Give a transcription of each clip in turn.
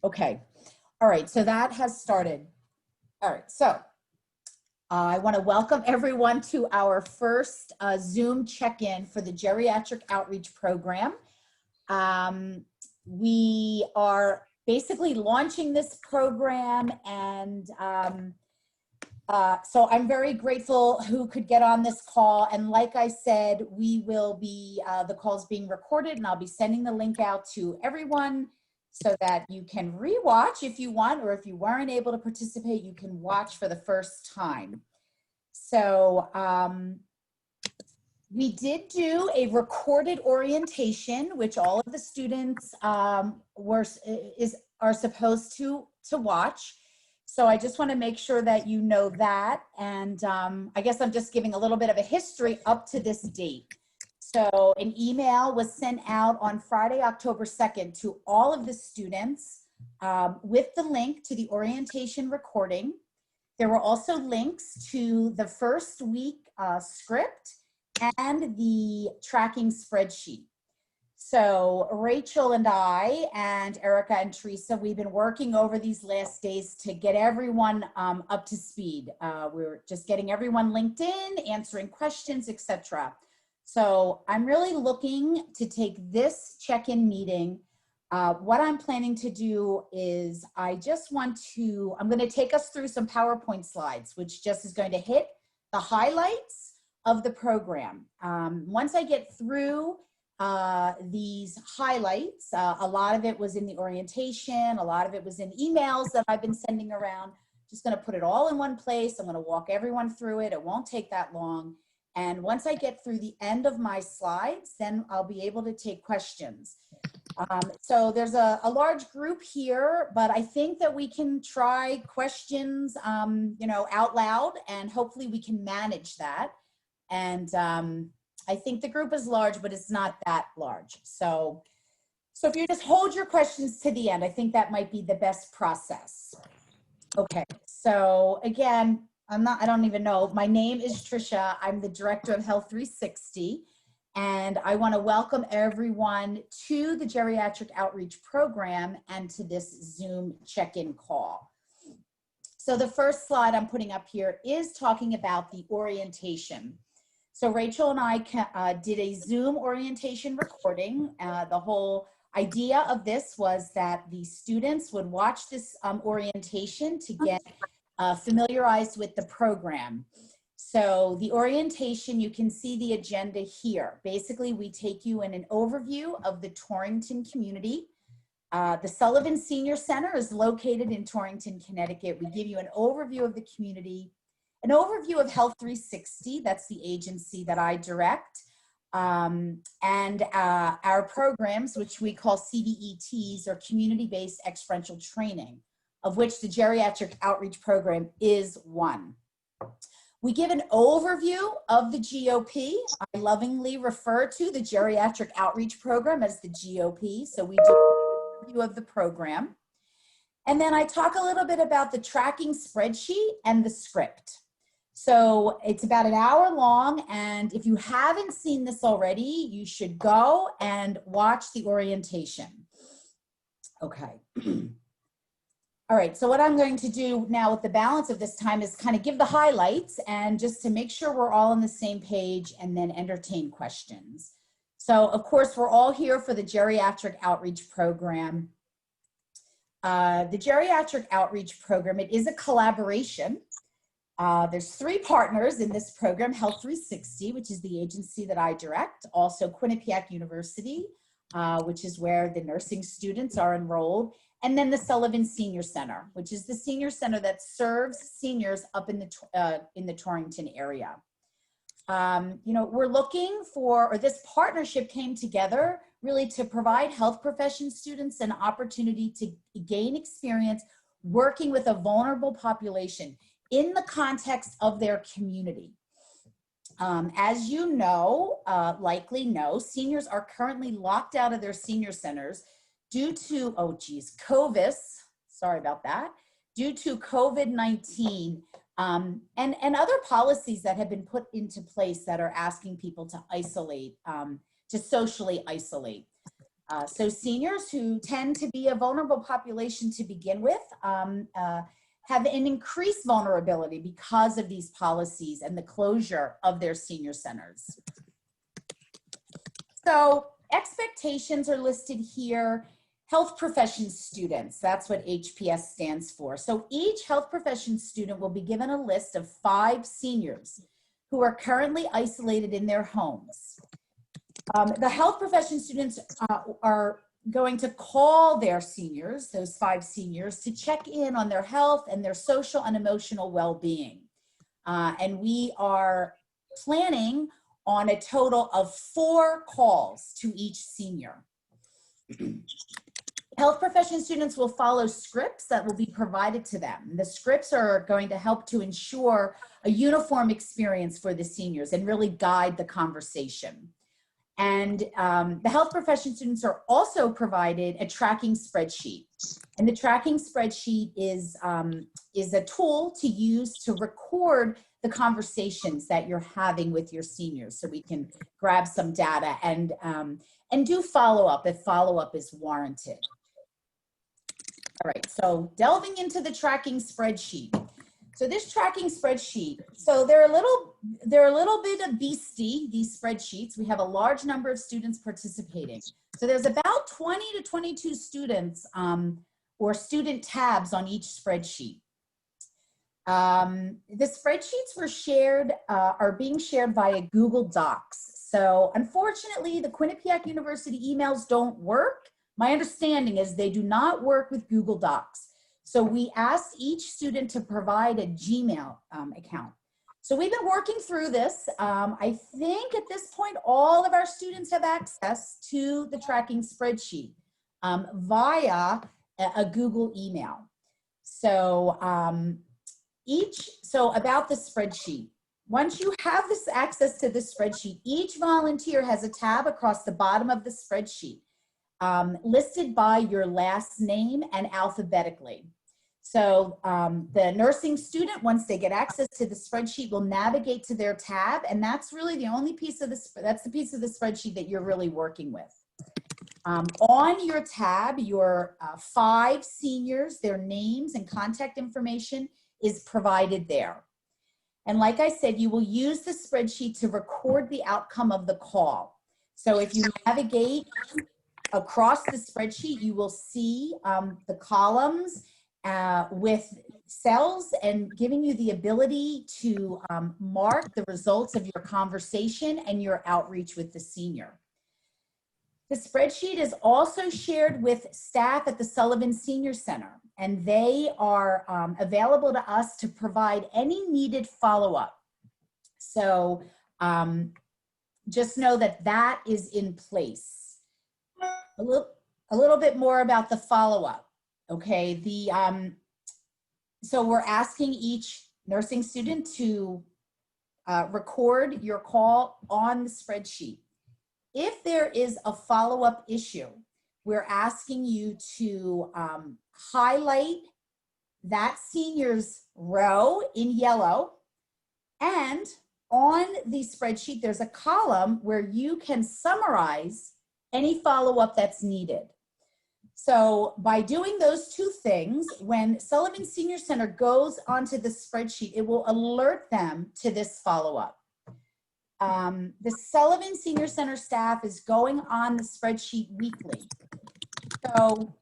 Okay. All right. So that has started. All right. So I want to welcome everyone to our first Zoom check-in for the Geriatric Outreach Program. We are basically launching this program, and so I'm very grateful who could get on this call. And like I said, we will be, the call's being recorded, and I'll be sending the link out to everyone so that you can rewatch if you want, or if you weren't able to participate, you can watch for the first time. So we did do a recorded orientation, which all of the students are supposed to watch. So I just want to make sure that you know that. And I guess I'm just giving a little bit of a history up to this date. So an email was sent out on Friday, October 2nd to all of the students with the link to the orientation recording. There were also links to the first week script and the tracking spreadsheet. So Rachel and I and Erica and Teresa, we've been working over these last days to get everyone up to speed. We're just getting everyone linked in, answering questions, etc. So I'm really looking to take this check-in meeting. What I'm planning to do is I'm going to take us through some PowerPoint slides, which just is going to hit the highlights of the program. Once I get through these highlights, a lot of it was in the orientation, a lot of it was in emails that I've been sending around. Just going to put it all in one place. I'm going to walk everyone through it. It won't take that long. And once I get through the end of my slides, then I'll be able to take questions. So there's a large group here, but I think that we can try questions, out loud, and hopefully we can manage that. And I think the group is large, but it's not that large. So if you just hold your questions to the end, I think that might be the best process. Okay, so again, I don't even know. My name is Tricia. I'm the Director of Health 360. And I want to welcome everyone to the Geriatric Outreach Program and to this Zoom check-in call. So the first slide I'm putting up here is talking about the orientation. So Rachel and I did a Zoom orientation recording. The whole idea of this was that the students would watch this orientation to get familiarized with the program. So the orientation, you can see the agenda here. Basically, we take you in an overview of the Torrington community. The Sullivan Senior Center is located in Torrington, Connecticut. We give you an overview of the community, an overview of Health 360, that's the agency that I direct, and our programs, which we call CBETs, or community-based experiential training, of which the Geriatric Outreach Program is one. We give an overview of the GOP. I lovingly refer to the Geriatric Outreach Program as the GOP, so we do an overview of the program. And then I talk a little bit about the tracking spreadsheet and the script. So it's about an hour long, and if you haven't seen this already, you should go and watch the orientation. Okay. All right, so what I'm going to do now with the balance of this time is kind of give the highlights, and just to make sure we're all on the same page, and then entertain questions. So of course, we're all here for the Geriatric Outreach Program. The Geriatric Outreach Program, it is a collaboration. There's 3 partners in this program: Health 360, which is the agency that I direct, also Quinnipiac University, which is where the nursing students are enrolled, and then the Sullivan Senior Center, which is the senior center that serves seniors up in the Torrington area. We're looking for, or this partnership came together really to provide health profession students an opportunity to gain experience working with a vulnerable population in the context of their community. As you know, likely know, seniors are currently locked out of their senior centers due to, due to COVID-19 and other policies that have been put into place that are asking people to isolate, to socially isolate. So seniors who tend to be a vulnerable population to begin with have an increased vulnerability because of these policies and the closure of their senior centers. So expectations are listed here. Health profession students, that's what HPS stands for. So each health profession student will be given a list of 5 seniors who are currently isolated in their homes. The health profession students are going to call their seniors, those 5 seniors, to check in on their health and their social and emotional well-being. And we are planning on a total of 4 calls to each senior. Health profession students will follow scripts that will be provided to them. The scripts are going to help to ensure a uniform experience for the seniors and really guide the conversation. And the health profession students are also provided a tracking spreadsheet. And the tracking spreadsheet is a tool to use to record the conversations that you're having with your seniors, so we can grab some data and do follow-up if follow-up is warranted. All right, so delving into the tracking spreadsheet. So this tracking spreadsheet, so they're a little bit of beastie, these spreadsheets. We have a large number of students participating. So there's about 20 to 22 students or student tabs on each spreadsheet. The spreadsheets were shared, are being shared via Google Docs. So unfortunately, the Quinnipiac University emails don't work. My understanding is they do not work with Google Docs. So we asked each student to provide a Gmail account. So we've been working through this. I think at this point, all of our students have access to the tracking spreadsheet via a Google email. So about the spreadsheet. Once you have this access to the spreadsheet, each volunteer has a tab across the bottom of the spreadsheet listed by your last name and alphabetically. So the nursing student, once they get access to the spreadsheet, will navigate to their tab, and that's really the only piece of that's the piece of the spreadsheet that you're really working with. On your tab, your 5 seniors, their names and contact information is provided there. And like I said, you will use the spreadsheet to record the outcome of the call. So if you navigate across the spreadsheet, you will see the columns with cells and giving you the ability to mark the results of your conversation and your outreach with the senior. The spreadsheet is also shared with staff at the Sullivan Senior Center, and they are available to us to provide any needed follow-up. So just know that that is in place. A little bit more about the follow-up. Okay, so we're asking each nursing student to record your call on the spreadsheet. If there is a follow-up issue, we're asking you to highlight that senior's row in yellow, and on the spreadsheet, there's a column where you can summarize any follow-up that's needed. So by doing those 2 things, when Sullivan Senior Center goes onto the spreadsheet, it will alert them to this follow-up. The Sullivan Senior Center staff is going on the spreadsheet weekly. So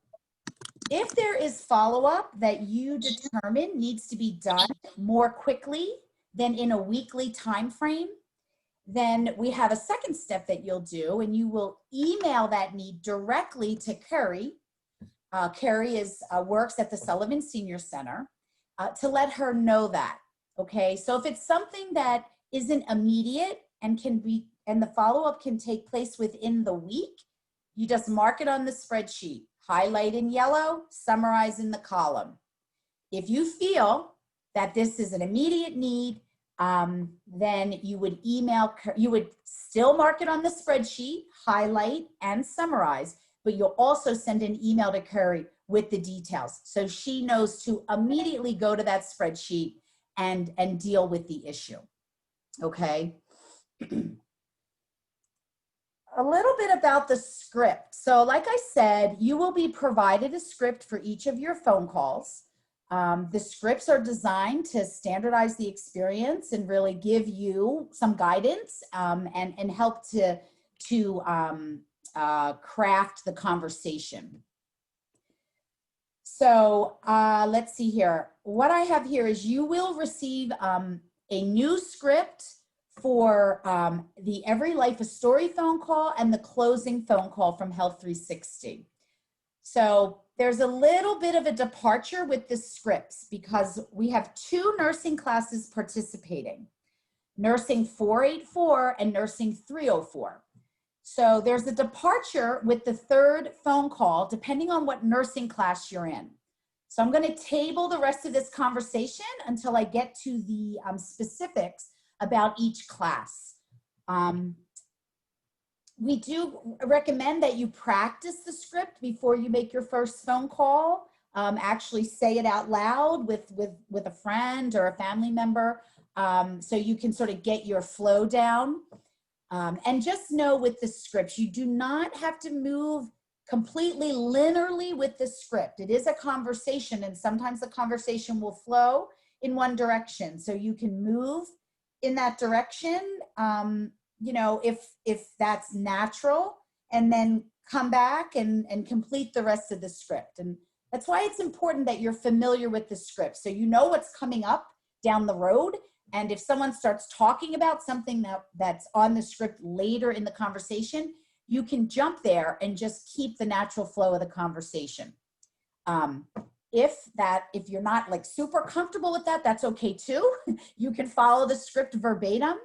if there is follow-up that you determine needs to be done more quickly than in a weekly time frame, then we have a second step that you'll do, and you will email that need directly to Carrie. Carrie works at the Sullivan Senior Center to let her know that. Okay, so if it's something that isn't immediate and the follow-up can take place within the week, you just mark it on the spreadsheet, highlight in yellow, summarize in the column. If you feel that this is an immediate need, then you would still mark it on the spreadsheet, highlight and summarize, but you'll also send an email to Carrie with the details. So she knows to immediately go to that spreadsheet and deal with the issue. Okay. a little bit about the script. So like I said, you will be provided a script for each of your phone calls. The scripts are designed to standardize the experience and really give you some guidance and help to craft the conversation. So let's see here. What I have here is you will receive a new script for the Every Life a Story phone call and the closing phone call from Health 360. So there's a little bit of a departure with the scripts because we have two nursing classes participating, Nursing 484 and Nursing 304. So there's a departure with the third phone call depending on what nursing class you're in. So I'm going to table the rest of this conversation until I get to the specifics about each class. We do recommend that you practice the script before you make your first phone call. Actually say it out loud with a friend or a family member so you can sort of get your flow down. And just know with the scripts, you do not have to move completely linearly with the script. It is a conversation, and sometimes the conversation will flow in one direction. So you can move in that direction, you know, if that's natural, and then come back and complete the rest of the script. And that's why it's important that you're familiar with the script, so you know what's coming up down the road. And if someone starts talking about something that's on the script later in the conversation, you can jump there and just keep the natural flow of the conversation. If you're not like super comfortable with that, that's okay too. You can follow the script verbatim.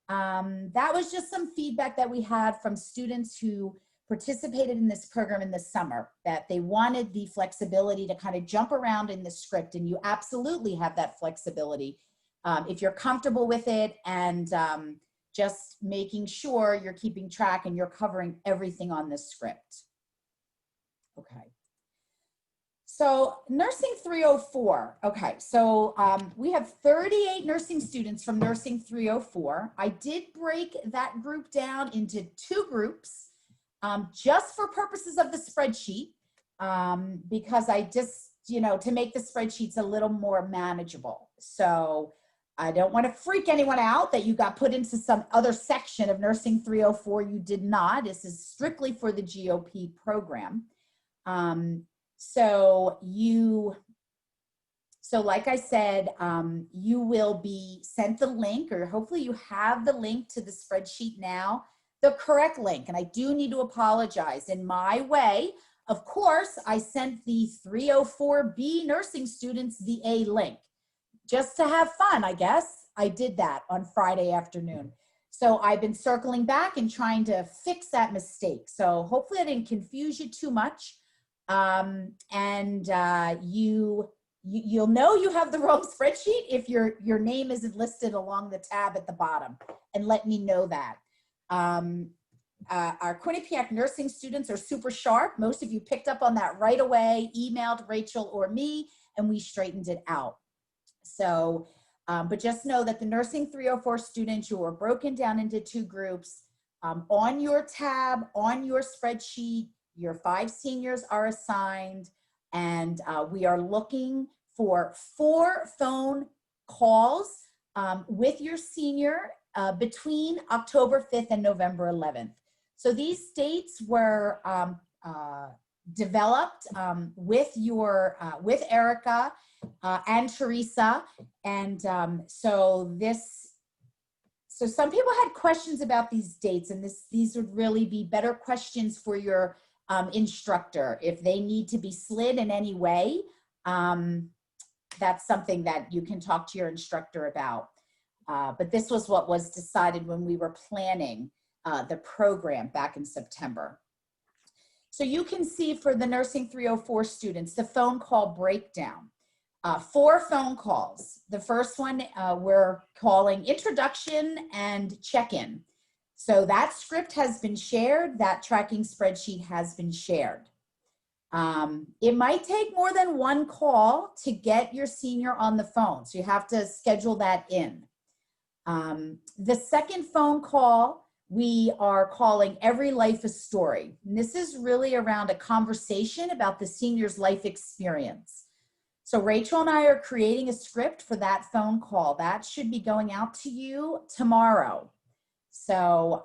That was just some feedback that we had from students who participated in this program in the summer, that they wanted the flexibility to kind of jump around in the script, and you absolutely have that flexibility if you're comfortable with it, and just making sure you're keeping track and you're covering everything on the script. Okay. So Nursing 304, okay, so we have 38 nursing students from Nursing 304. I did break that group down into two groups just for purposes of the spreadsheet because I just, you know, to make the spreadsheets a little more manageable. So I don't want to freak anyone out that you got put into some other section of Nursing 304. You did not. This is strictly for the GOP program. So like I said, you will be sent the link, or hopefully you have the link to the spreadsheet now, the correct link. And I do need to apologize. In my way, of course, I sent the 304B nursing students the A link. Just to have fun, I guess. I did that on Friday afternoon. So I've been circling back and trying to fix that mistake. So hopefully I didn't confuse you too much. You'll know you have the wrong spreadsheet if your name isn't listed along the tab at the bottom, and let me know that. Our Quinnipiac nursing students are super sharp. Most of you picked up on that right away, emailed Rachel or me, and we straightened it out. So, but just know that the Nursing 304 students, you are broken down into two groups. On your tab, on your spreadsheet, your 5 seniors are assigned, and we are looking for 4 phone calls with your senior between October 5th and November 11th. So these dates were developed with Erica and Teresa, and so some people had questions about these dates, and these would really be better questions for your instructor. If they need to be slid in any way, that's something that you can talk to your instructor about. But this was what was decided when we were planning the program back in September. So you can see for the Nursing 304 students, the phone call breakdown. 4 phone calls. The first one we're calling introduction and check-in. So that script has been shared, that tracking spreadsheet has been shared. It might take more than 1 call to get your senior on the phone, so you have to schedule that in. The second phone call we are calling Every Life a Story. And this is really around a conversation about the senior's life experience. So Rachel and I are creating a script for that phone call. That should be going out to you tomorrow. So,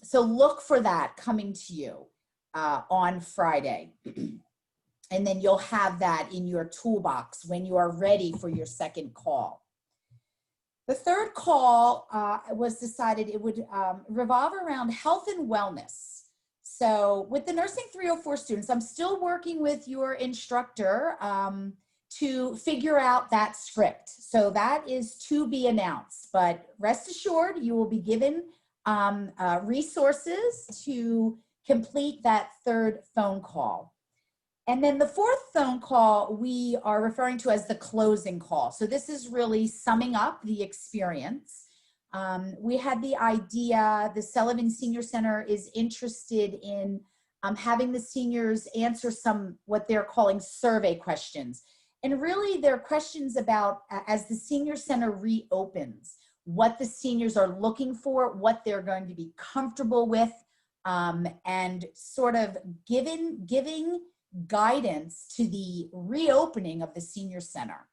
so look for that coming to you on Friday. And then you'll have that in your toolbox when you are ready for your second call. The third call was decided it would revolve around health and wellness. So with the Nursing 304 students, I'm still working with your instructor to figure out that script. So that is to be announced, but rest assured you will be given resources to complete that third phone call. And then the fourth phone call we are referring to as the closing call. So this is really summing up the experience. We had the idea, the Sullivan Senior Center is interested in having the seniors answer some, what they're calling survey questions. And really they're questions about, as the Senior Center reopens, what the seniors are looking for, what they're going to be comfortable with, and sort of giving guidance to the reopening of the Senior Center.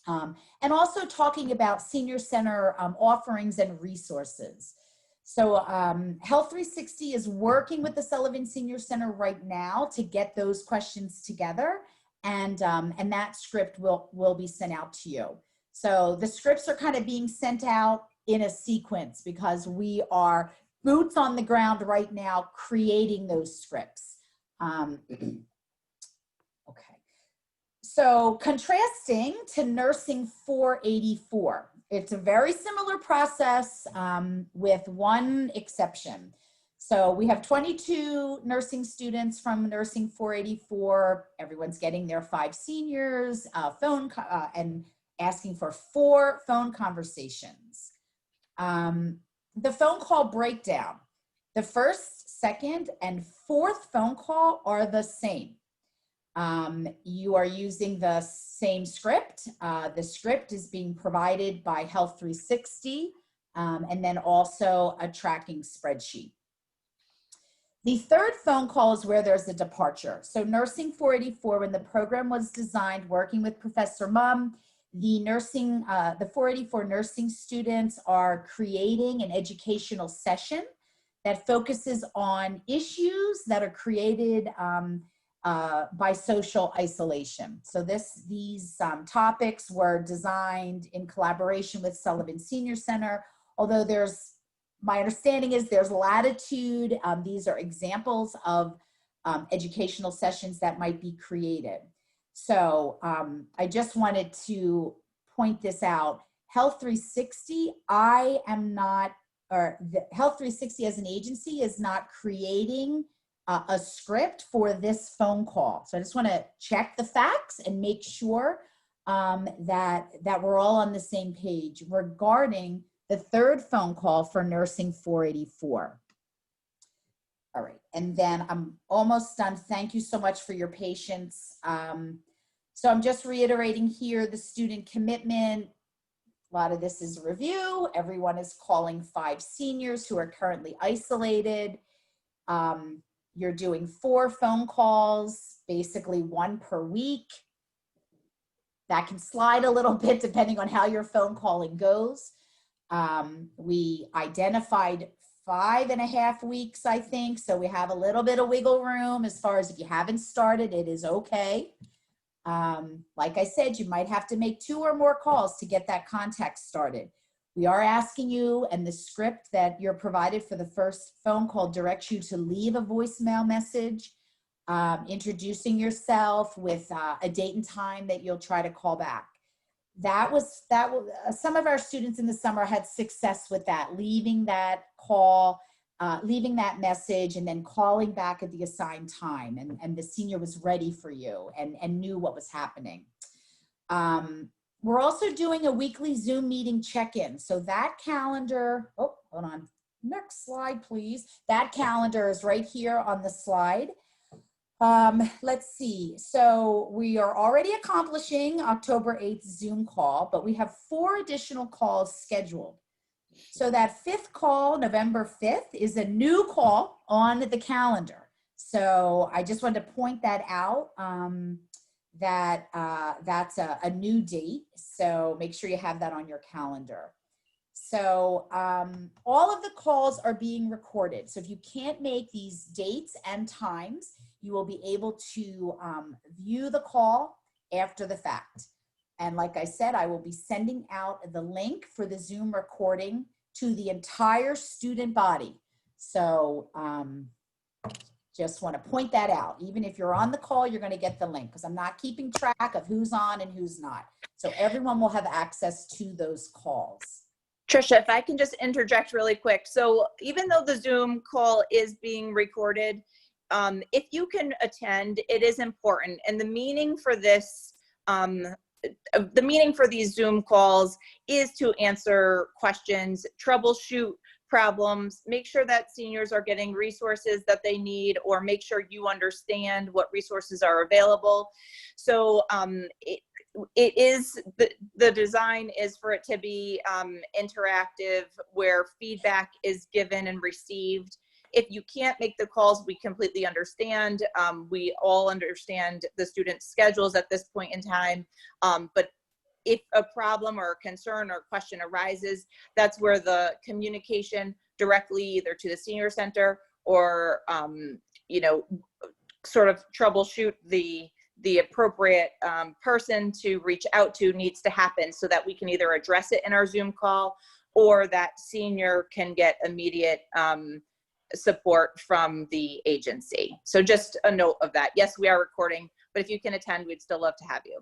And also talking about Senior Center offerings and resources. So Health 360 is working with the Sullivan Senior Center right now to get those questions together, and that script will be sent out to you. So the scripts are kind of being sent out in a sequence because we are boots on the ground right now creating those scripts. Okay, so contrasting to Nursing 484, it's a very similar process with one exception. So we have 22 nursing students from Nursing 484. Everyone's getting their 5 seniors, and asking for 4 phone conversations. The phone call breakdown. The first, second, and fourth phone call are the same. You are using the same script. The script is being provided by Health 360, and then also a tracking spreadsheet. The third phone call is where there's a departure. So Nursing 484, when the program was designed, working with Professor Mumm, the 484 nursing students are creating an educational session that focuses on issues that are created by social isolation. So these topics were designed in collaboration with Sullivan Senior Center, although my understanding is there's latitude. These are examples of educational sessions that might be created. So I just wanted to point this out. Health 360, Health 360 as an agency is not creating a script for this phone call. So I just want to check the facts and make sure that we're all on the same page regarding the third phone call for Nursing 484. All right, and then I'm almost done. Thank you so much for your patience. So I'm just reiterating here the student commitment. A lot of this is review. Everyone is calling 5 seniors who are currently isolated. You're doing 4 phone calls, basically 1 per week. That can slide a little bit depending on how your phone calling goes. We identified 5.5 weeks, I think. So we have a little bit of wiggle room as far as if you haven't started, it is okay. Like I said, you might have to make 2 or more calls to get that contact started. We are asking you, and the script that you're provided for the first phone call directs you to leave a voicemail message, introducing yourself with a date and time that you'll try to call back. Some of our students in the summer had success with that, leaving that call, leaving that message, and then calling back at the assigned time, and the senior was ready for you and knew what was happening. We're also doing a weekly Zoom meeting check-in. So that calendar, oh, hold on, next slide, please. That calendar is right here on the slide. Let's see. So we are already accomplishing October 8th Zoom call, but we have 4 additional calls scheduled. So that 5th call, November 5th, is a new call on the calendar. So I just wanted to point that out, that's a new date. So make sure you have that on your calendar. So all of the calls are being recorded. So if you can't make these dates and times, you will be able to view the call after the fact. And like I said, I will be sending out the link for the Zoom recording to the entire student body. So just want to point that out. Even if you're on the call, you're going to get the link, because I'm not keeping track of who's on and who's not. So everyone will have access to those calls. Trisha, if I can just interject really quick. So even though the Zoom call is being recorded, if you can attend, it is important. And the meaning for this, the meaning for these Zoom calls is to answer questions, troubleshoot problems, make sure that seniors are getting resources that they need, or make sure you understand what resources are available. So it is, the design is for it to be interactive, where feedback is given and received. If you can't make the calls, we completely understand. We all understand the students' schedules at this point in time. But if a problem or a concern or question arises, that's where the communication directly either to the senior center or, you know, sort of troubleshoot the appropriate person to reach out to needs to happen, so that we can either address it in our Zoom call, or that senior can get immediate support from the agency. So just a note of that. Yes, we are recording, but if you can attend, we'd still love to have you.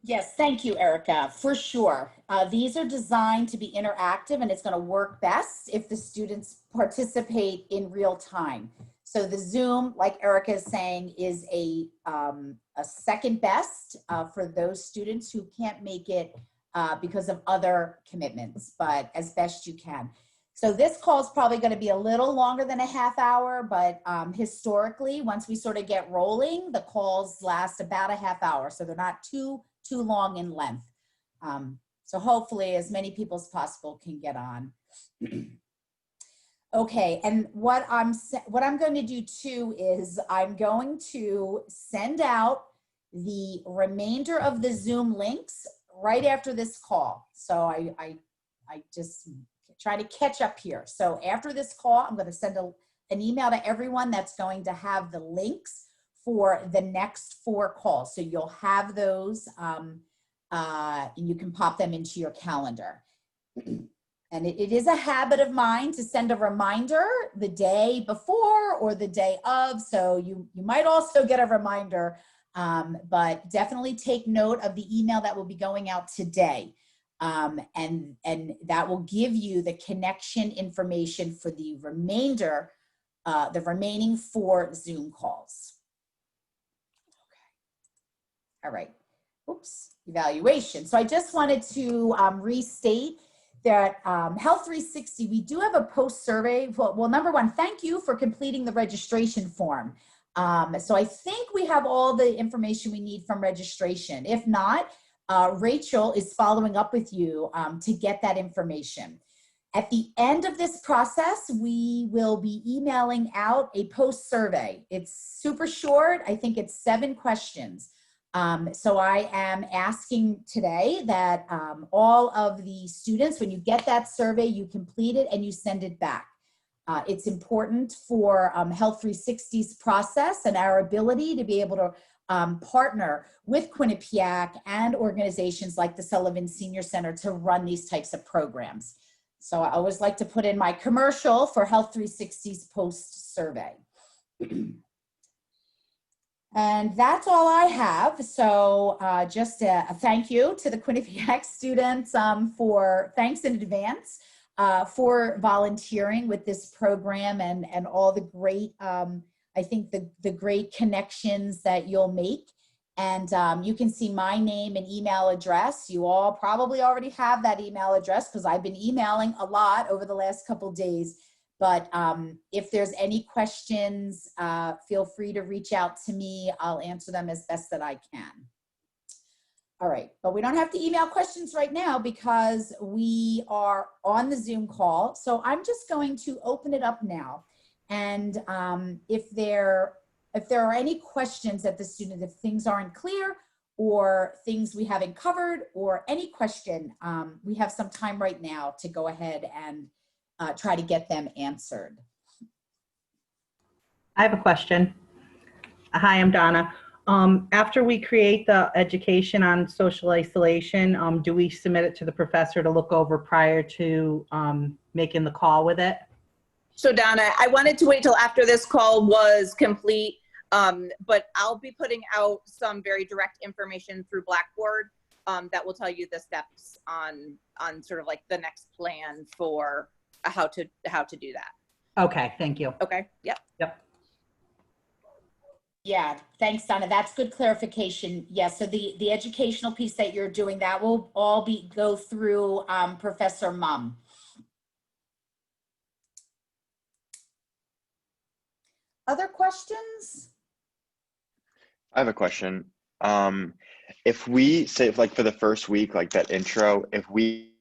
Yes, thank you, Erica, for sure. These are designed to be interactive, and it's going to work best if the students participate in real time. So the Zoom, like Erica is saying, is a second best for those students who can't make it because of other commitments, but as best you can. So this call is probably going to be a little longer than a half hour, but historically, once we sort of get rolling, the calls last about a half hour. So they're not too long in length. So hopefully as many people as possible can get on. Okay, and what I'm going to do too is I'm going to send out the remainder of the Zoom links right after this call. So I just try to catch up here. So after this call, I'm going to send an email to everyone that's going to have the links for the next 4 calls. So you'll have those and you can pop them into your calendar. And it is a habit of mine to send a reminder the day before or the day of. So you might also get a reminder, but definitely take note of the email that will be going out today. And that will give you the connection information for the remainder, the remaining 4 Zoom calls. Okay. All right. Oops. Evaluation. So I just wanted to restate that Health 360, we do have a post survey. Well, number one, thank you for completing the registration form. So I think we have all the information we need from registration. If not, Rachel is following up with you to get that information. At the end of this process, we will be emailing out a post survey. It's super short. I think it's 7 questions. So I am asking today that all of the students, when you get that survey, you complete it and you send it back. It's important for Health 360's process and our ability to be able to partner with Quinnipiac and organizations like the Sullivan Senior Center to run these types of programs. So I always like to put in my commercial for Health 360's post survey. And that's all I have. So just a thank you to the Quinnipiac students thanks in advance for volunteering with this program and all the great, I think the great connections that you'll make. And you can see my name and email address. You all probably already have that email address because I've been emailing a lot over the last couple days. But if there's any questions, feel free to reach out to me. I'll answer them as best that I can. All right, but we don't have to email questions right now because we are on the Zoom call. So I'm just going to open it up now. And if there are any questions that the student, if things aren't clear or things we haven't covered or any question, we have some time right now to go ahead and try to get them answered. I have a question. Hi, I'm Donna. After we create the education on social isolation, do we submit it to the professor to look over prior to making the call with it? So Donna, I wanted to wait till after this call was complete, but I'll be putting out some very direct information through Blackboard that will tell you the steps on sort of like the next plan for how to do that. Okay, thank you. Okay. Yep. Yep. Yeah, thanks, Donna. That's good clarification. Yes, so the educational piece that you're doing, that will all go through Professor Mum. Other questions? I have a question. If we say, like for the first week, like that intro, if we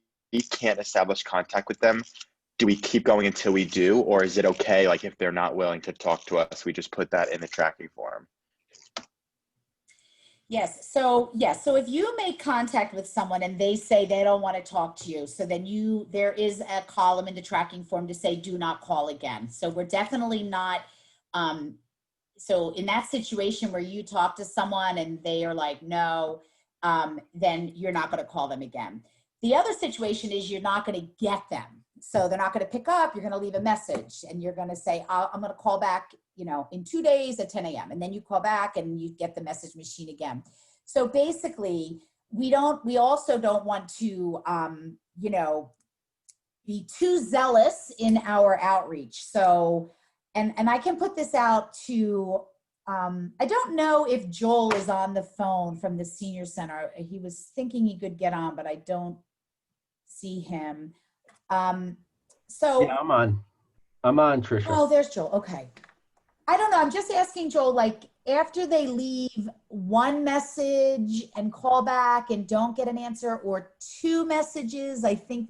can't establish contact with them, do we keep going until we do, or is it okay, like if they're not willing to talk to us, we just put that in the tracking form? Yes, so if you make contact with someone and they say they don't want to talk to you, so then there is a column in the tracking form to say do not call again. So we're definitely not, so in that situation where you talk to someone and they are like, no, then you're not going to call them again. The other situation is you're not going to get them. So they're not going to pick up, you're going to leave a message and you're going to say, I'm going to call back, in 2 days at 10 a.m. And then you call back and you get the message machine again. So basically we also don't want to, be too zealous in our outreach. So, and I can put this out to, I don't know if Joel is on the phone from the senior center. He was thinking he could get on, but I don't see him. So yeah, I'm on, Tricia. Oh, there's Joel. Okay. I don't know. I'm just asking Joel, like after they leave one message and call back and don't get an answer, or 2 messages, I think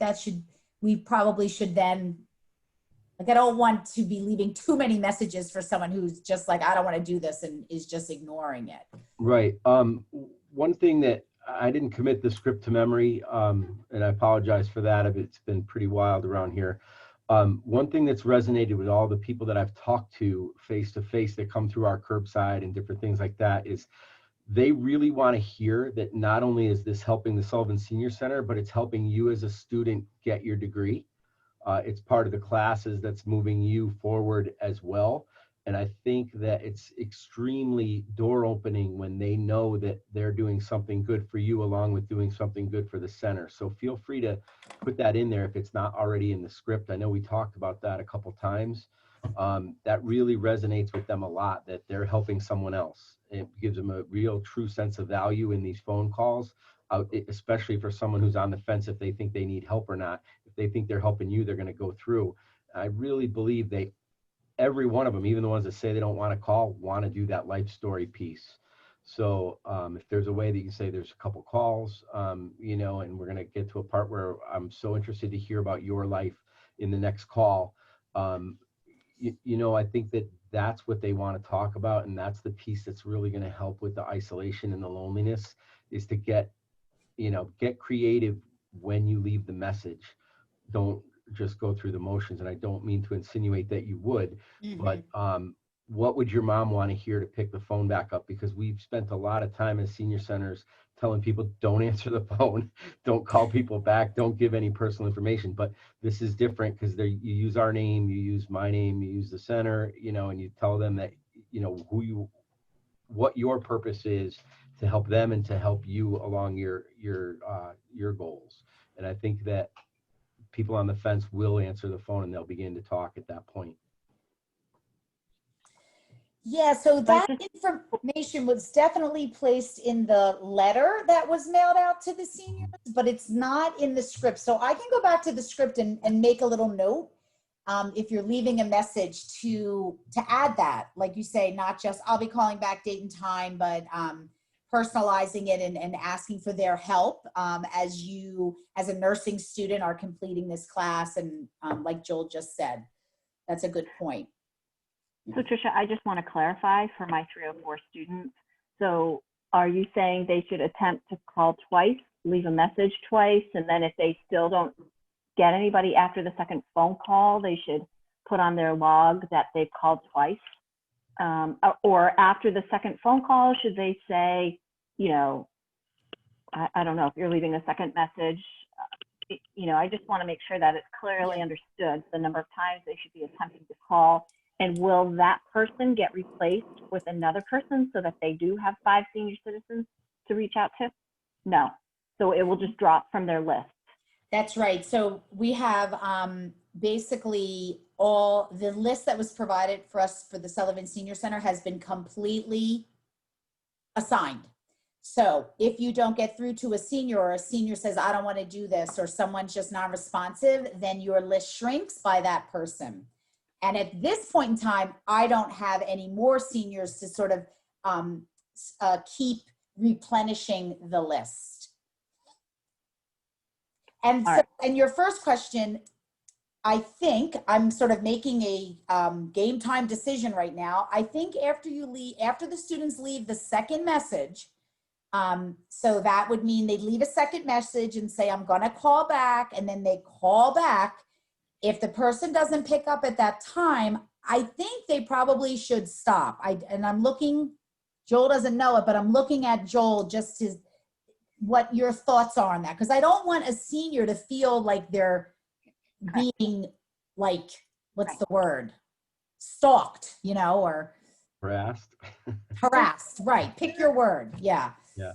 we probably should then, like, I don't want to be leaving too many messages for someone who's just like, I don't want to do this and is just ignoring it. Right. One thing that I didn't commit the script to memory, and I apologize for that if it's been pretty wild around here. One thing that's resonated with all the people that I've talked to face to face that come through our curbside and different things like that is they really want to hear that not only is this helping the Sullivan Senior Center, but it's helping you as a student get your degree. It's part of the classes that's moving you forward as well. And I think that it's extremely door opening when they know that they're doing something good for you along with doing something good for the center. So feel free to put that in there if it's not already in the script. I know we talked about that a couple times. That really resonates with them a lot, that they're helping someone else. It gives them a real true sense of value in these phone calls, especially for someone who's on the fence if they think they need help or not. If they think they're helping you, they're going to go through. I really believe every one of them, even the ones that say they don't want to call, want to do that life story piece. So if there's a way that you can say there's a couple calls, and we're going to get to a part where I'm so interested to hear about your life in the next call. I think that's what they want to talk about. And that's the piece that's really going to help with the isolation and the loneliness, is to get creative when you leave the message. Don't just go through the motions. And I don't mean to insinuate that you would, but what would your mom want to hear to pick the phone back up? Because we've spent a lot of time as senior centers telling people, don't answer the phone, don't call people back, don't give any personal information. But this is different because you use our name, you use my name, you use the center, and you tell them that, what your purpose is to help them and to help you along your goals. And I think that people on the fence will answer the phone and they'll begin to talk at that point. Yeah, so that information was definitely placed in the letter that was mailed out to the seniors, but it's not in the script. So I can go back to the script and make a little note if you're leaving a message to add that, like you say, not just I'll be calling back date and time, but personalizing it and asking for their help as you, as a nursing student, are completing this class. And like Joel just said, that's a good point. So Tricia, I just want to clarify for my 304 students. So are you saying they should attempt to call twice, leave a message twice, and then if they still don't get anybody after the second phone call, they should put on their log that they've called twice? Or after the second phone call, should they say, you know, I don't know, if you're leaving a second message, you know, I just want to make sure that it's clearly understood the number of times they should be attempting to call. And will that person get replaced with another person so that they do have 5 senior citizens to reach out to? No. So it will just drop from their list. That's right. So we have basically all the list that was provided for us for the Sullivan Senior Center has been completely assigned. So if you don't get through to a senior, or a senior says, I don't want to do this, or someone's just not responsive, then your list shrinks by that person. And at this point in time, I don't have any more seniors to sort of keep replenishing the list. And so, and your first question, I think I'm sort of making a game time decision right now. I think after you leave, after the students leave the second message, so that would mean they'd leave a second message and say, I'm going to call back, and then they call back. If the person doesn't pick up at that time, I think they probably should stop. And I'm looking, Joel doesn't know it, but I'm looking at Joel just to what your thoughts are on that. Because I don't want a senior to feel like they're being like, what's the word? Stalked, you know, or Harassed. harassed, right. Pick your word. Yeah. Yeah.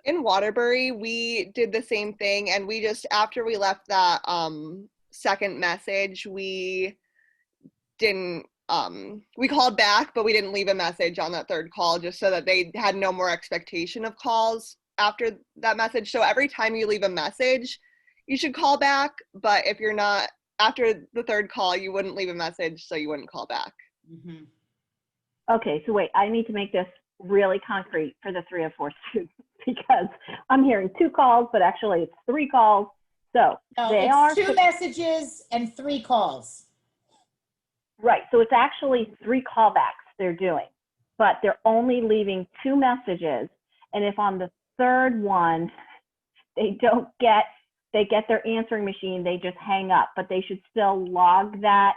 In Waterbury, we did the same thing, and we just, after we left that second message, we didn't we called back, but we didn't leave a message on that third call, just so that they had no more expectation of calls after that message. So every time you leave a message, you should call back, but if you're not, after the third call, you wouldn't leave a message, so you wouldn't call back. Mm-hmm. Okay, so wait, I need to make this really concrete for the 304 students, because I'm hearing 2 calls, but actually it's 3 calls. So No, they it's are 2 messages and 3 calls. right. So it's actually 3 callbacks they're doing, but they're only leaving 2 messages. And if on the third one they don't get, they get their answering machine, they just hang up. But they should still log that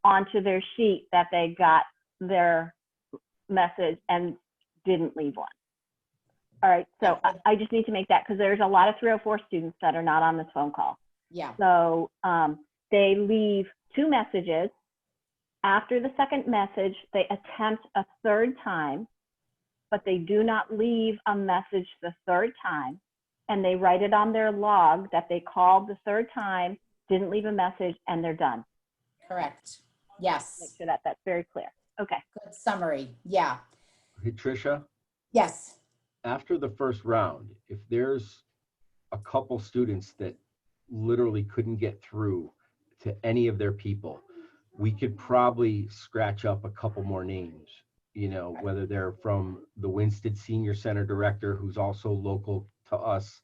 onto their sheet that they got their message and didn't leave one. All right, so I just need to make that, because there's a lot of 304 students that are not on this phone call. Yeah. So they leave 2 messages. After the second message, they attempt a third time, but they do not leave a message the third time. And they write it on their log that they called the third time, didn't leave a message, and they're done. Correct. Yes. Make sure that that's very clear. Okay. Good summary. Yeah. Hey, Tricia, Yes. after the first round, if there's a couple students that literally couldn't get through to any of their people, we could probably scratch up a couple more names, you know, whether they're from the Winston Senior Center director, who's also local to us,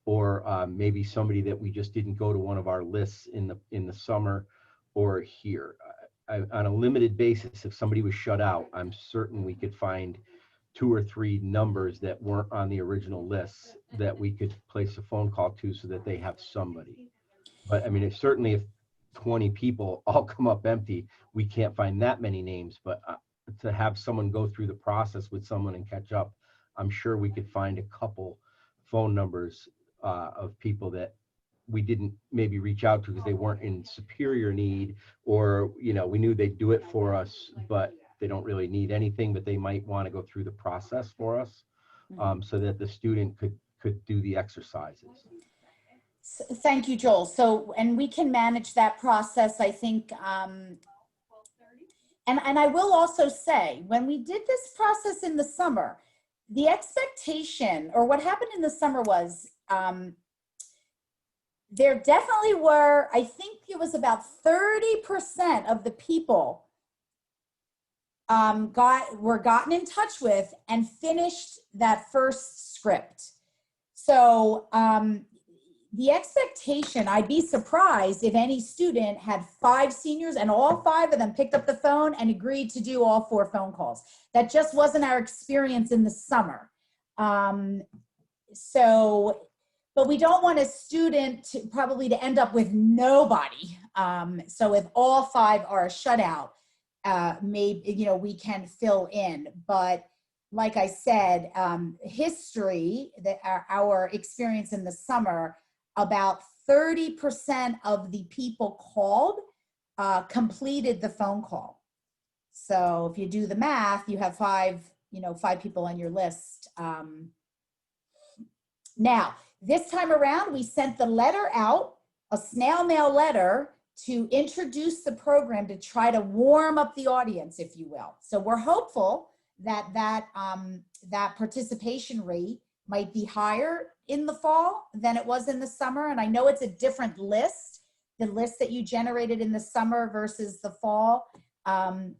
or maybe somebody that we just didn't go to one of our lists in the summer or here. On a limited basis, if somebody was shut out, I'm certain we could find 2 or 3 numbers that weren't on the original lists that we could place a phone call to, so that they have somebody. But I mean, certainly if 20 people all come up empty, we can't find that many names. But to have someone go through the process with someone and catch up, I'm sure we could find a couple phone numbers of people that we didn't maybe reach out to because they weren't in superior need, or, you know, we knew they'd do it for us, but they don't really need anything, but they might want to go through the process for us, so that the student could do the exercises. Thank you, Joel. So, and we can manage that process, I think. And I will also say, when we did this process in the summer, the expectation, or what happened in the summer was, there definitely were, I think it was about 30% of the people were gotten in touch with and finished that first script. So the expectation, I'd be surprised if any student had 5 seniors and all 5 of them picked up the phone and agreed to do all 4 phone calls. That just wasn't our experience in the summer. But we don't want a student probably to end up with nobody. So if all 5 are a shutout, maybe, we can fill in. But like I said, history, our experience in the summer, about 30% of the people called completed the phone call. So if you do the math, you have 5 people on your list. Now, this time around, we sent the letter out, a snail mail letter, to introduce the program to try to warm up the audience, if you will. So we're hopeful that participation rate might be higher in the fall than it was in the summer. And I know it's a different list, the list that you generated in the summer versus the fall.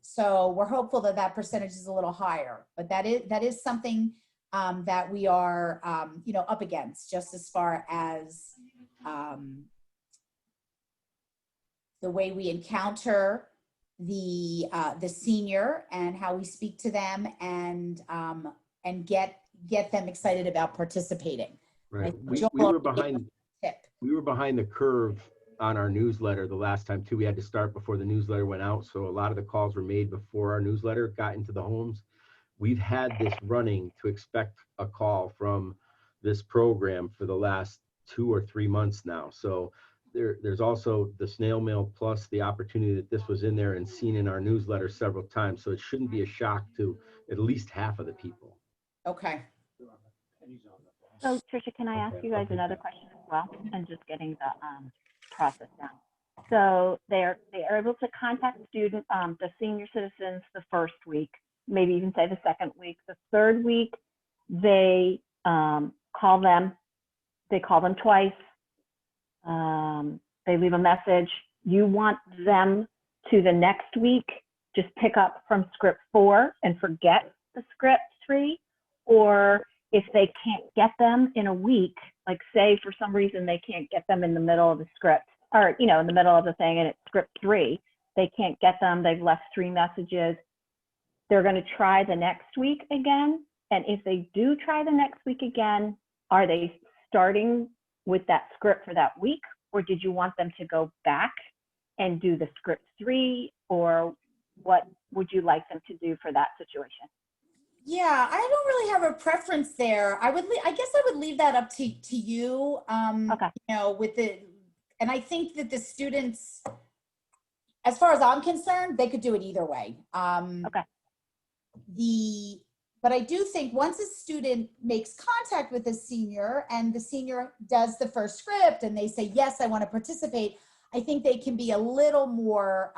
So we're hopeful that percentage is a little higher, but that is something that we are, up against, just as far as the way we encounter the senior and how we speak to them and get them excited about participating. Right. We were behind the curve on our newsletter the last time too. We had to start before the newsletter went out, so a lot of the calls were made before our newsletter got into the homes. We've had this running to expect a call from this program for the last 2 or 3 months now. So there's also the snail mail plus the opportunity that this was in there and seen in our newsletter several times. So it shouldn't be a shock to at least half of the people. Okay. So Tricia, can I ask you guys another question as well? And just getting the process down. So they are able to contact the senior citizens the first week, maybe even say the second week. The third week, they call them. They call them twice. They leave a message. You want them to the next week just pick up from script 4 and forget the script 3, or if they can't get them in a week, like say for some reason they can't get them in the middle of the script, or in the middle of the thing and it's script 3, they can't get them, they've left 3 messages, they're going to try the next week again. And if they do try the next week again, are they starting with that script for that week, or did you want them to go back and do the script 3, or what would you like them to do for that situation? Yeah, I don't really have a preference there. I guess I would leave that up to you. Okay. And I think that the students, as far as I'm concerned, they could do it either way. Okay. But I do think once a student makes contact with a senior and the senior does the first script and they say, yes, I want to participate, I think they can be a little more,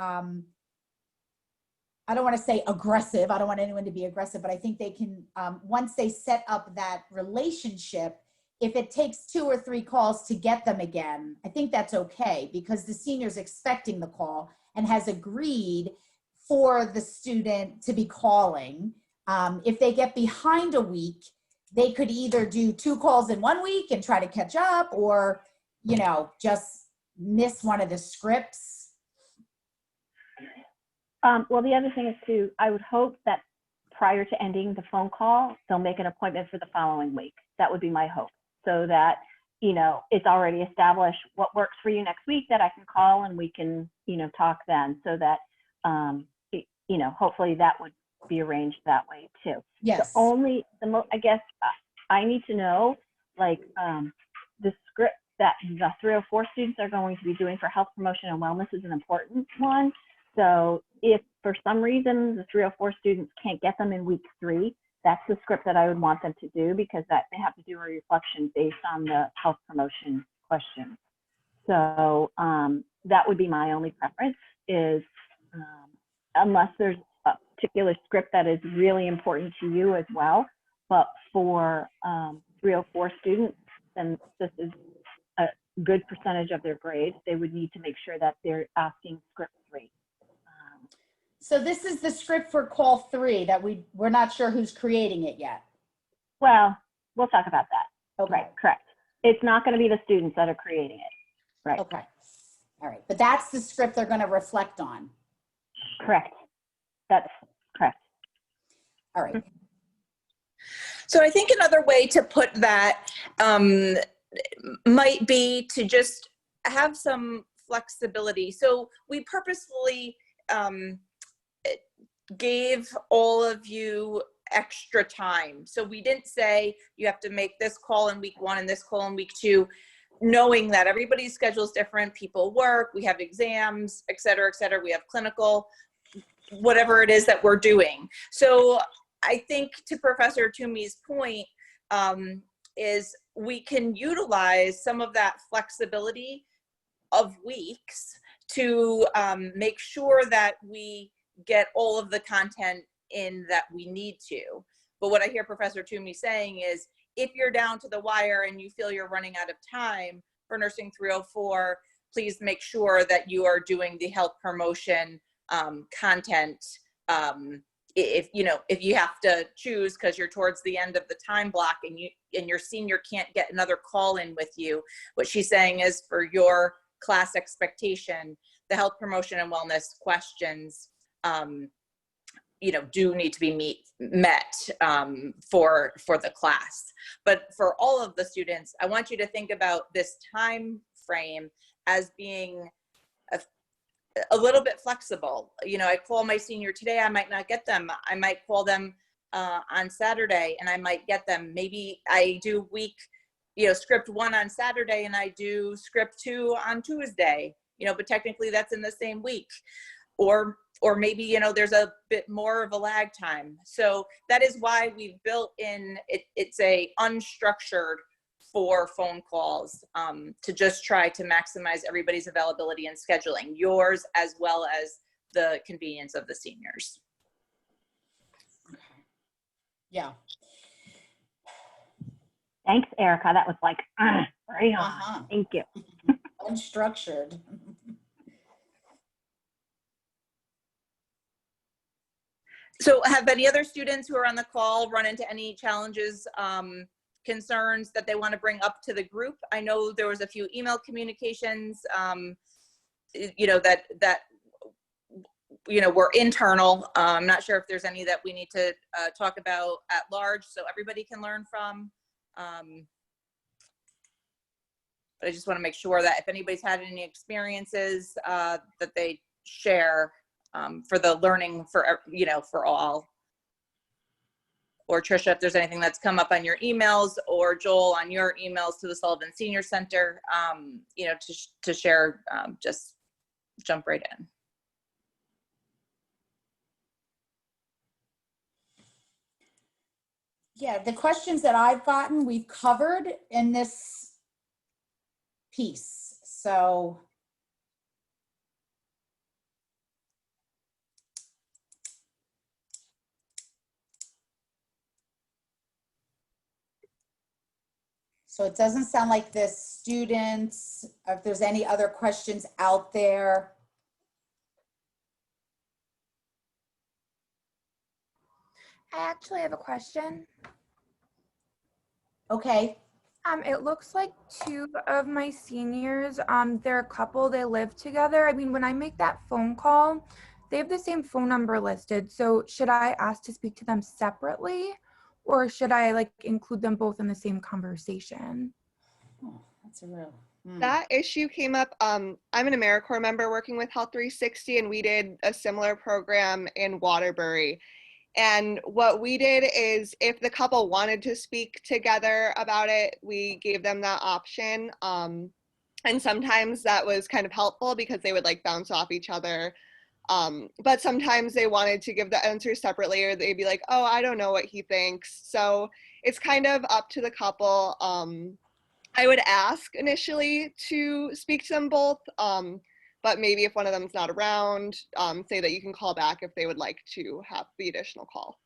I don't want to say aggressive. I don't want anyone to be aggressive, but I think they can, once they set up that relationship, if it takes 2 or 3 calls to get them again, I think that's okay because the senior's expecting the call and has agreed for the student to be calling. If they get behind a week, they could either do 2 calls in 1 week and try to catch up, or, just miss one of the scripts. Well, the other thing is too, I would hope that prior to ending the phone call, they'll make an appointment for the following week. That would be my hope, so that, it's already established what works for you next week, that I can call and we can, talk then, so that, hopefully that would be arranged that way too. Yes. I guess I need to know, like, the script that the 304 students are going to be doing for health promotion and wellness is an important one. So if for some reason the 304 students can't get them in week 3, that's the script that I would want them to do, because they have to do a reflection based on the health promotion question. So that would be my only preference, is unless there's a particular script that is really important to you as well. But for 304 students, then this is a good percentage of their grade, they would need to make sure that they're asking script 3. So this is the script for call 3 that we're not sure who's creating it yet. Well, we'll talk about that. Okay. Right, correct. It's not going to be the students that are creating it. Right. Okay. All right. But that's the script they're going to reflect on. Correct. That's correct. All right. So I think another way to put that might be to just have some flexibility. So we purposefully gave all of you extra time. So we didn't say you have to make this call in week 1 and this call in week 2, knowing that everybody's schedule is different. People work, we have exams, et cetera, we have clinical, whatever it is that we're doing. So I think to Professor Toomey's point is we can utilize some of that flexibility of weeks to make sure that we get all of the content in that we need to. But what I hear Professor Toomey saying is, if you're down to the wire and you feel you're running out of time for Nursing 304, please make sure that you are doing the health promotion content. If you have to choose because you're towards the end of the time block and your senior can't get another call in with you, what she's saying is for your class expectation, the health promotion and wellness questions do need to be met for the class. But for all of the students, I want you to think about this time frame as being a little bit flexible. I call my senior today, I might not get them. I might call them on Saturday and I might get them. Maybe I do script 1 on Saturday and I do script 2 on Tuesday, but technically that's in the same week. Or maybe, there's a bit more of a lag time. So that is why we've built in, it's a unstructured for phone calls to just try to maximize everybody's availability and scheduling, yours as well as the convenience of the seniors. Yeah. Thanks, Erica. That was like, right on. Thank you. Unstructured. So have any other students who are on the call run into any challenges, concerns that they want to bring up to the group? I know there was a few email communications, that were internal. I'm not sure if there's any that we need to talk about at large so everybody can learn from. But I just want to make sure that if anybody's had any experiences that they share for the learning for all. Or Trisha, if there's anything that's come up on your emails, or Joel on your emails to the Sullivan Senior Center, to share, just jump right in. Yeah, the questions that I've gotten, we've covered in this piece. So it doesn't sound like the students, if there's any other questions out there. I actually have a question. Okay. It looks like 2 of my seniors, they're a couple, they live together. I mean, when I make that phone call, they have the same phone number listed. So should I ask to speak to them separately, or should I include them both in the same conversation? Oh, that's a real. That issue came up. I'm an AmeriCorps member working with Health 360, and we did a similar program in Waterbury. And what we did is, if the couple wanted to speak together about it, we gave them that option. And sometimes that was kind of helpful because they would bounce off each other. But sometimes they wanted to give the answers separately, or they'd be like, oh, I don't know what he thinks. So it's kind of up to the couple. I would ask initially to speak to them both. But maybe if one of them's not around, say that you can call back if they would like to have the additional call.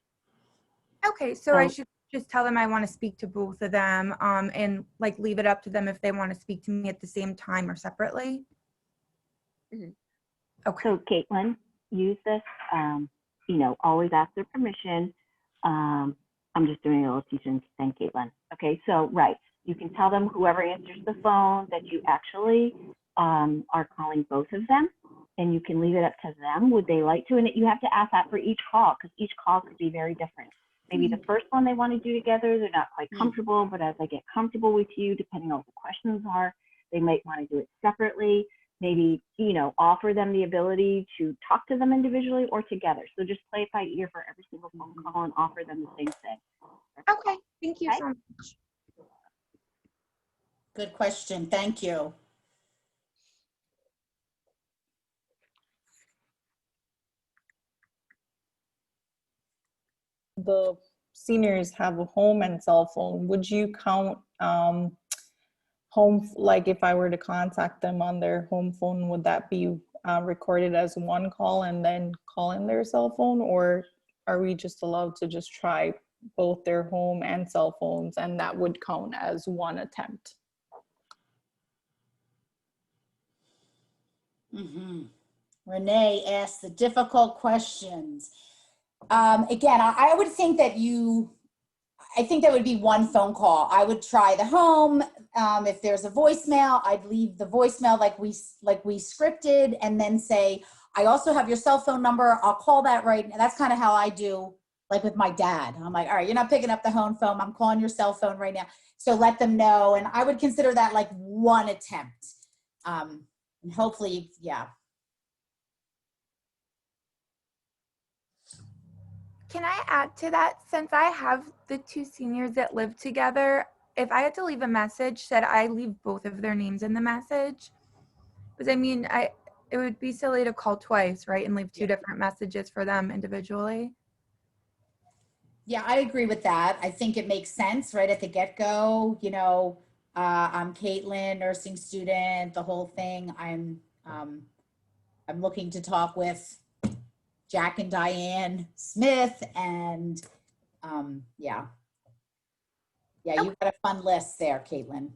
Okay, so I should just tell them I want to speak to both of them, and leave it up to them if they want to speak to me at the same time or separately. Okay. So Caitlin, use this, you know, always ask their permission. I'm just doing a little teaching thing, Caitlin. Okay, so right, you can tell them, whoever answers the phone, that you actually are calling both of them, and you can leave it up to them. Would they like to? And you have to ask that for each call, because each call could be very different. Maybe the first one they want to do together, they're not quite comfortable, but as they get comfortable with you, depending on what the questions are, they might want to do it separately. Maybe, you know, offer them the ability to talk to them individually or together. So just play it by ear for every single phone call and offer them the same thing. Okay, thank you Okay. so much. Good question. Thank you. The seniors have a home and cell phone. Would you count home, like if I were to contact them on their home phone, would that be recorded as one call and then call in their cell phone? Or are we just allowed to just try both their home and cell phones, and that would count as one attempt? Renee asked the difficult questions. Again, I would think that I think that would be one phone call. I would try the home. If there's a voicemail, I'd leave the voicemail like we scripted, and then say, I also have your cell phone number. I'll call that right now. That's kind of how I do, like with my dad. I'm like, all right, you're not picking up the home phone. I'm calling your cell phone right now. So let them know. And I would consider that like one attempt. And hopefully, yeah. Can I add to that? Since I have the two seniors that live together, if I had to leave a message, should I leave both of their names in the message? Because I mean, it would be silly to call twice, right? And leave two different messages for them individually. Yeah, I agree with that. I think it makes sense right at the get-go. You know, I'm Caitlin, nursing student, the whole thing. I'm looking to talk with Jack and Diane Smith, and yeah, you got a fun list there, Caitlin.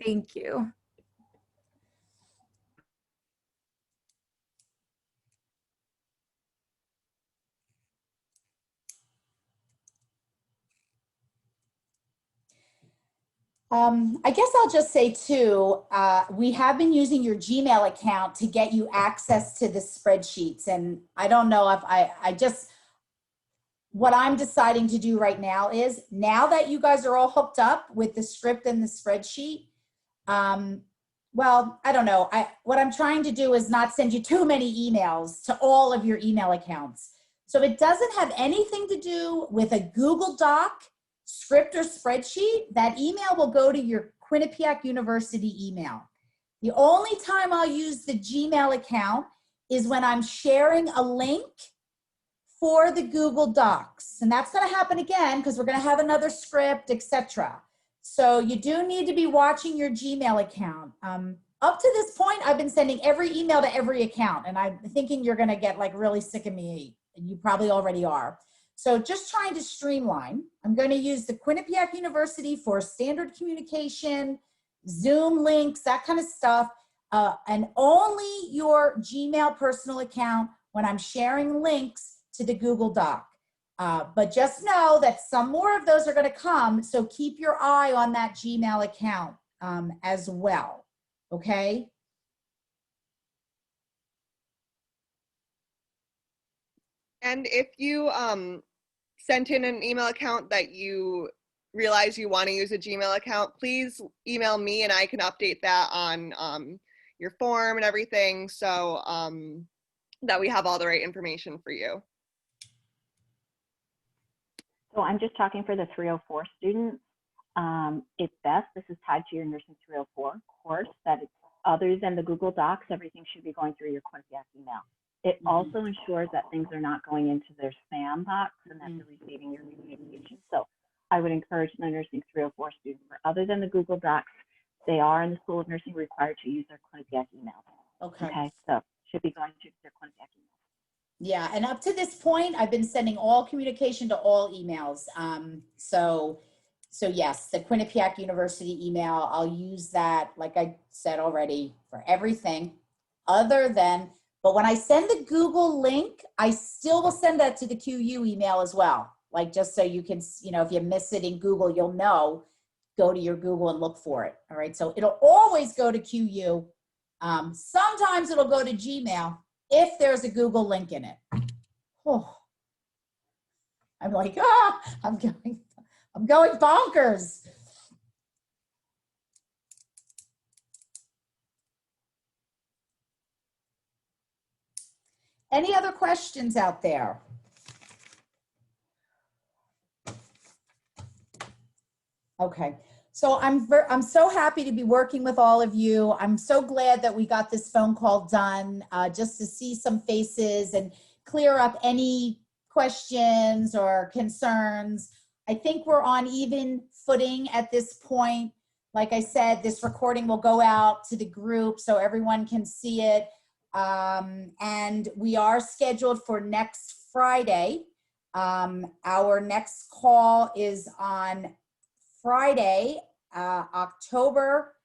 Thank you. I guess I'll just say too, we have been using your Gmail account to get you access to the spreadsheets. And I don't know if what I'm deciding to do right now is, now that you guys are all hooked up with the script and the spreadsheet, well, I don't know. What I'm trying to do is not send you too many emails to all of your email accounts. So if it doesn't have anything to do with a Google Doc, script, or spreadsheet, that email will go to your Quinnipiac University email. The only time I'll use the Gmail account is when I'm sharing a link for the Google Docs. And that's going to happen again because we're going to have another script, etc. So you do need to be watching your Gmail account. Up to this point, I've been sending every email to every account, and I'm thinking you're going to get like really sick of me, and you probably already are. So just trying to streamline. I'm going to use the Quinnipiac University for standard communication, Zoom links, that kind of stuff, and only your Gmail personal account when I'm sharing links to the Google Doc. But just know that some more of those are going to come, so keep your eye on that Gmail account as well, okay? And if you sent in an email account that you realize you want to use a Gmail account, please email me and I can update that on your form and everything, so that we have all the right information for you. So I'm just talking for the 304 students. It's best, this is tied to your Nursing 304 course, that it's, other than the Google Docs, everything should be going through your Quinnipiac email. It also ensures that things are not going into their spam box and that they're receiving your communication. So I would encourage the Nursing 304 students, for other than the Google Docs, they are in the School of Nursing required to use their Quinnipiac email. Okay. So should be going to their Quinnipiac email. Yeah, and up to this point, I've been sending all communication to all emails. So yes, the Quinnipiac University email, I'll use that, like I said already, for everything other than But when I send the Google link, I still will send that to the QU email as well. Like, just so you can, if you miss it in Google, you'll know, go to your Google and look for it. All right. So it'll always go to QU. Sometimes it'll go to Gmail if there's a Google link in it. Oh, I'm like, I'm going bonkers. Any other questions out there? Okay, so I'm so happy to be working with all of you. I'm so glad that we got this phone call done, just to see some faces and clear up any questions or concerns. I think we're on even footing at this point. Like I said, this recording will go out to the group so everyone can see it. And we are scheduled for next Friday. Our next call is on Friday, October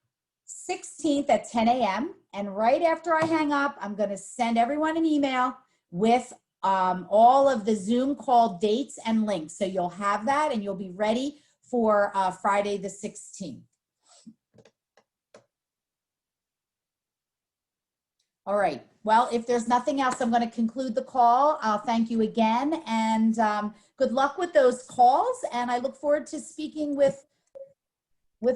16th at 10 a.m. And right after I hang up, I'm going to send everyone an email with all of the Zoom call dates and links. So you'll have that and you'll be ready for Friday the 16th. All right. Well, if there's nothing else, I'm going to conclude the call. I'll thank you again, and good luck with those calls. And I look forward to speaking with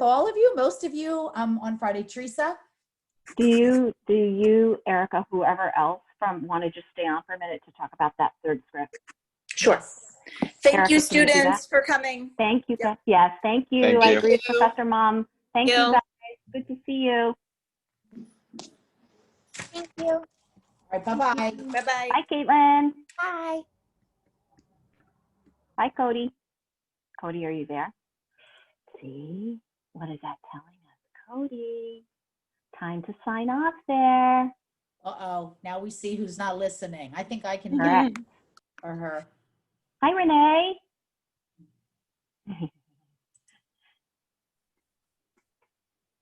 all of you, most of you, on Friday. Teresa? Do you, Erica, whoever else want to just stay on for a minute to talk about that third script? Sure. Thank Erica, you, can you do students, that? for coming. Thank you. Yep. Yes, thank you. Thank I you. agree with Professor Mom. Thank you, you. guys. Good to see you. Thank you. All right, bye-bye. Bye-bye. Bye, Caitlin. Bye. Bye, Cody. Cody, are you there? See, what is that telling us? Cody, time to sign off there. Uh-oh, now we see who's not listening. I think I can Correct. or her. Hi, Renee.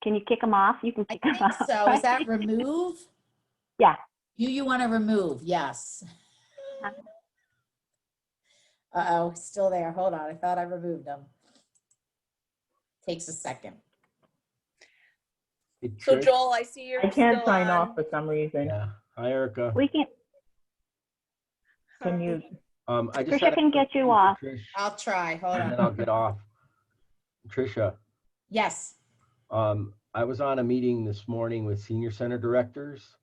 Can you kick them off? You can I kick them think off. so. Right? Is that remove? Yeah. You want to remove? Yes. Uh-oh, still there. Hold on. I thought I removed them. Takes a second. Hey, So Trish? Joel, I see you're I can't still sign on. off for some reason. Yeah. Hi, Erica. We can. Can you? I just Trisha had a can quick get you thing for off. Trish, I'll try. Hold and then on. I'll get off. Trisha, Yes. I was on a meeting this morning with senior center directors.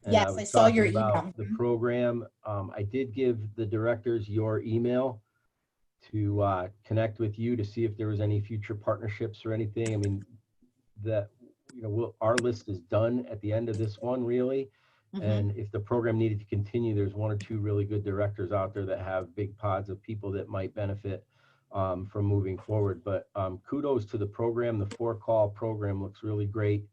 And Yes, I was saw your talking about email. the program. I did give the directors your email to connect with you to see if there was any future partnerships or anything. I mean, our list is done at the end of this one, really. Mhm. And if the program needed to continue, there's one or two really good directors out there that have big pods of people that might benefit from moving forward. But kudos to the program. The 4-call program looks really great.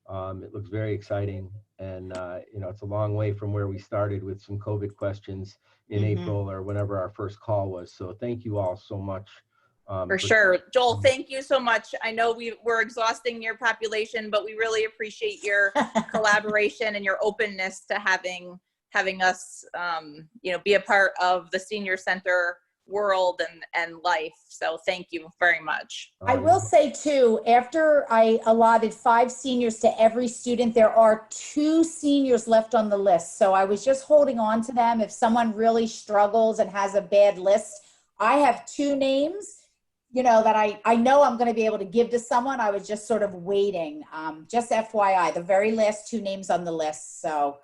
It looks very exciting. And, it's a long way from where we started with some COVID questions in Mhm. April or whenever our first call was. So thank you all so much. For sure. Joel, thank you so much. I know we're exhausting your population, but we really appreciate your collaboration and your openness to having us, be a part of the senior center world and life. So thank you very much. I will say too, after I allotted 5 seniors to every student, there are 2 seniors left on the list. So I was just holding on to them. If someone really struggles and has a bad list, I have 2 names, that I know I'm going to be able to give to someone. I was just sort of waiting. Just FYI, the very last 2 names on the list. So.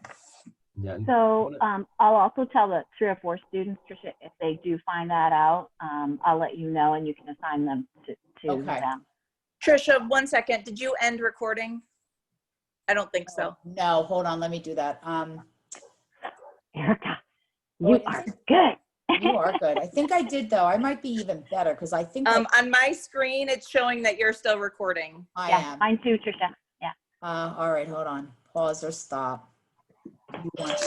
Yeah. So I'll also tell the 3 or 4 students, Tricia, if they do find that out, I'll let you know and you can assign them to Okay. them. Trisha, 1 second. Did you end recording? I don't think so. No, hold on. Let me do that. Erica, Oh, you are good. You are good. I think I did though. I might be even better because I think On my screen, it's showing that you're still recording. I Yeah, am. mine too, Tricia. Yeah. All right, hold on. Pause or stop. You want